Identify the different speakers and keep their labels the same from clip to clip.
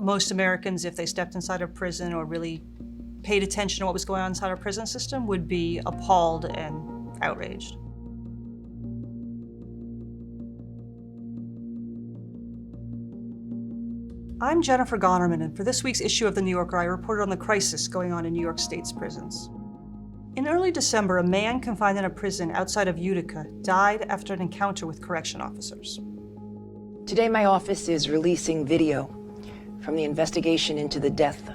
Speaker 1: most Americans, if they stepped inside a prison or really paid attention to what was going on inside our prison system, would be appalled and outraged. I'm Jennifer Gonnerman, and for this week's issue of The New Yorker, I reported on the crisis going on in New York State's prisons. In early December, a man confined in a prison outside of Utica died after an encounter with correction officers.
Speaker 2: Today, my office is releasing video from the investigation into the death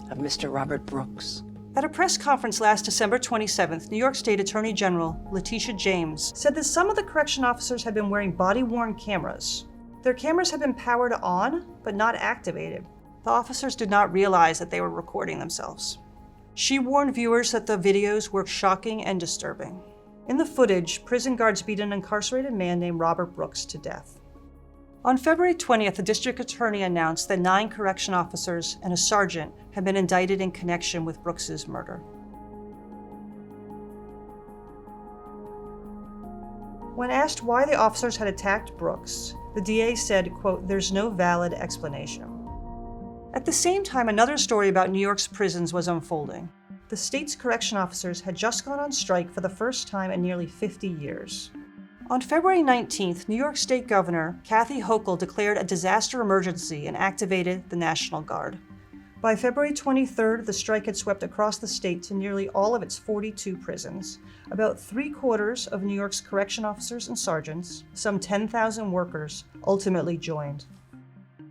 Speaker 2: of Mr. Robert Brooks.
Speaker 1: At a press conference last December 27th, New York State Attorney General Letitia James said that some of the correction officers had been wearing body-worn cameras. Their cameras had been powered on, but not activated. The officers did not realize that they were recording themselves. She warned viewers that the videos were shocking and disturbing. In the footage, prison guards beat an incarcerated man named Robert Brooks to death. On February 20th, the district attorney announced that 9 correction officers and a sergeant had been indicted in connection with Brooks's murder. When asked why the officers had attacked Brooks, the DA said, quote, "There's no valid explanation." At the same time, another story about New York's prisons was unfolding. The state's correction officers had just gone on strike for the first time in nearly 50 years. On February 19th, New York State Governor Kathy Hochul declared a disaster emergency and activated the National Guard. By February 23rd, the strike had swept across the state to nearly all of its 42 prisons. About 3/4 of New York's correction officers and sergeants, some 10,000 workers, ultimately joined.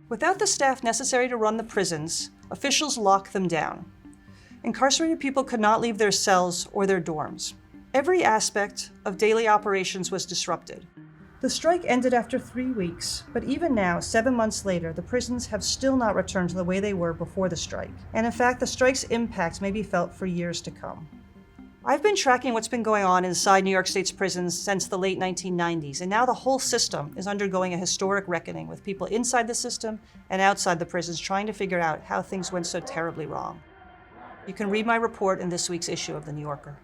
Speaker 1: Without the staff necessary to run the prisons, officials locked them down. Incarcerated people could not leave their cells or their dorms. Every aspect of daily operations was disrupted. The strike ended after 3 weeks, but even now, 7 months later, the prisons have still not returned to the way they were before the strike. And in fact, the strike's impact may be felt for years to come. I've been tracking what's been going on inside New York State's prisons since the late 1990s, and now the whole system is undergoing a historic reckoning with people inside the system and outside the prisons trying to figure out how things went so terribly wrong. You can read my report in this week's issue of The New Yorker.